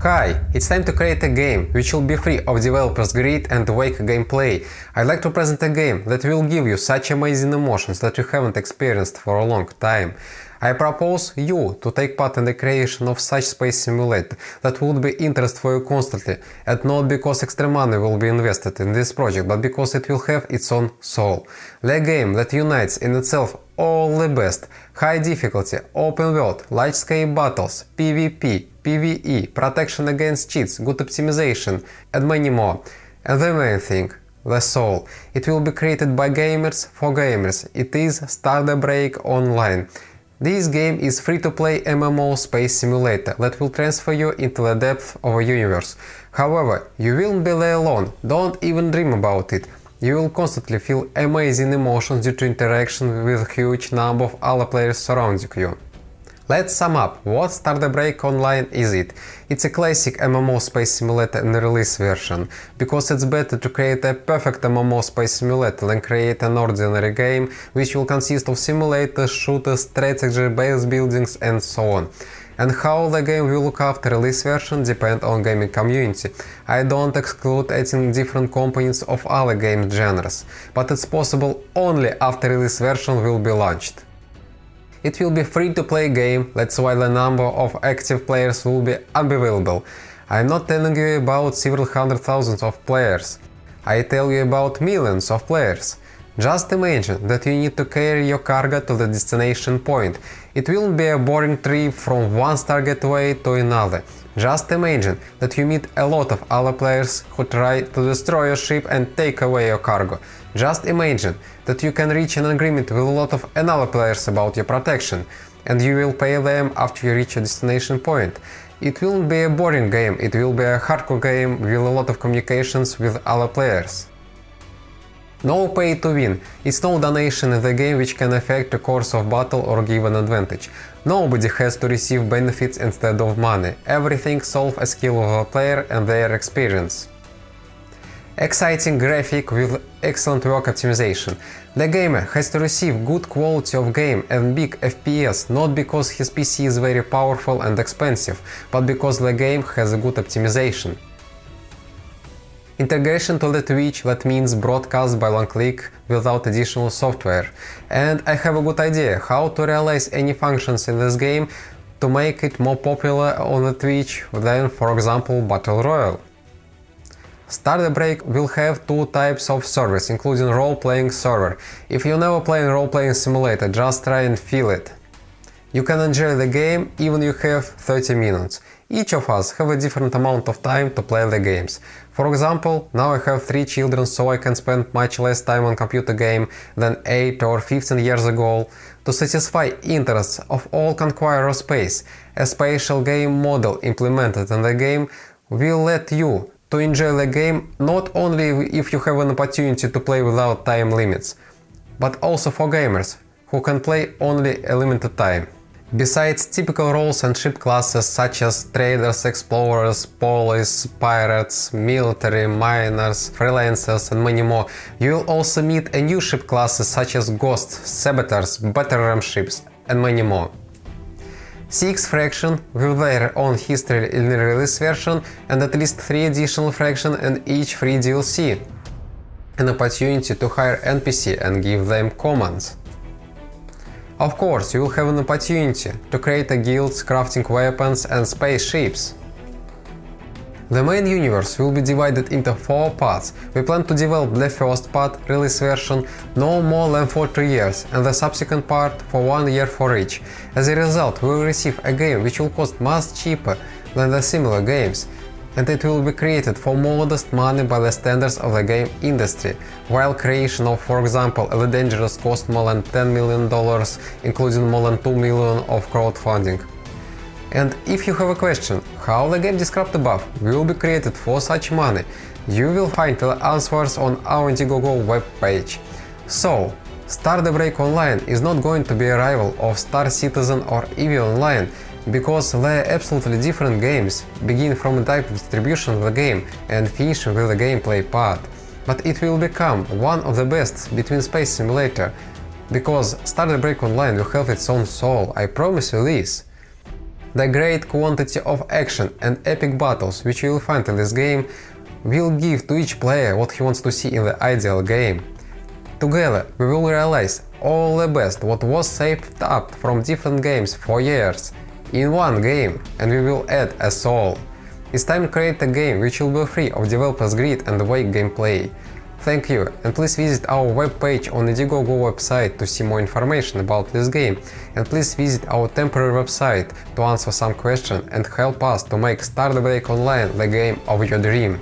Hi, it's time to create a game, which will be free of developers' greed and awake gameplay. I'd like to present a game that will give you such amazing emotions that you haven't experienced for a long time. I propose you to take part in the creation of such space simulator that would be interest for you constantly, and not because extra money will be invested in this project, but because it will have its own soul. The game that unites in itself all the best: high difficulty, open world, large scale battles, PvP, PvE, protection against cheats, good optimization, and many more. And the main thing, the soul. It will be created by gamers for gamers. It is Stardabreak Online. This game is free-to-play MMO space simulator that will transfer you into the depth of a universe. However, you won't be there alone, don't even dream about it. You will constantly feel amazing emotions due to interaction with a huge number of other players surrounding you. Let's sum up what Stardabreak Online is it. It's a classic MMO space simulator in the release version, because it's better to create a perfect MMO space simulator than create an ordinary game which will consist of simulators, shooters, strategy, base buildings and so on. And how the game will look after release version depends on gaming community. I don't exclude adding different components of other game genres, but it's possible only after release version will be launched. It will be free-to-play game, that's why the number of active players will be unbelievable. I'm not telling you about several hundred thousands of players. I tell you about millions of players. Just imagine that you need to carry your cargo to the destination point. It won't be a boring trip from one target way to another. Just imagine that you meet a lot of other players who try to destroy your ship and take away your cargo. Just imagine that you can reach an agreement with a lot of other players about your protection, and you will pay them after you reach your destination point. It won't be a boring game, it will be a hardcore game with a lot of communications with other players. No pay to win. It's no donation in the game which can affect the course of battle or give an advantage. Nobody has to receive benefits instead of money. Everything solves a skill of a player and their experience. Exciting graphic with excellent work optimization. The gamer has to receive good quality of game and big FPS not because his PC is very powerful and expensive, but because the game has a good optimization. Integration to the Twitch, that means broadcast by one click without additional software. And I have a good idea how to realize any functions in this game to make it more popular on the Twitch than, for example, Battle Royale. Stardabreak will have two types of service, including role-playing server. If you never played role-playing simulator, just try and feel it. You can enjoy the game even you have 30 minutes. Each of us have a different amount of time to play the games. For example, now I have 3 children, so I can spend much less time on computer game than 8 or 15 years ago. To satisfy interests of all conqueror space, a spatial game model implemented in the game will let you to enjoy the game not only if you have an opportunity to play without time limits, but also for gamers who can play only a limited time. Besides typical roles and ship classes such as traders, explorers, police, pirates, military, miners, freelancers and many more, you will also meet a new ship classes such as ghosts, saboteurs, battle ram ships and many more. 6 fractions with their own history in the release version and at least 3 additional fractions in each free DLC. An opportunity to hire NPC and give them commands. Of course, you will have an opportunity to create a guild, crafting weapons and spaceships. The main universe will be divided into 4 parts. We plan to develop the first part, release version, no more than for 2 years, and the subsequent part for 1 year for each. As a result, we will receive a game which will cost much cheaper than the similar games, and it will be created for modest money by the standards of the game industry, while creation of, for example, The Dangerous cost more than $10 million, including more than $2 million of crowdfunding. And if you have a question how the game described above will be created for such money, you will find the answers on our Indiegogo webpage. So, Stardabreak Online is not going to be a rival of Star Citizen or EVE Online, because they are absolutely different games, begin from a type of distribution of the game and finish with the gameplay part. But it will become one of the best between space simulator, because Stardabreak Online will have its own soul, I promise you this. The great quantity of action and epic battles which you will find in this game will give to each player what he wants to see in the ideal game. Together we will realize all the best what was saved up from different games for years in one game, and we will add a soul. It's time to create a game which will be free of developers' greed and vague gameplay. Thank you, and please visit our webpage on Indiegogo website to see more information about this game, and please visit our temporary website to answer some questions and help us to make Starbreak Online the game of your dream.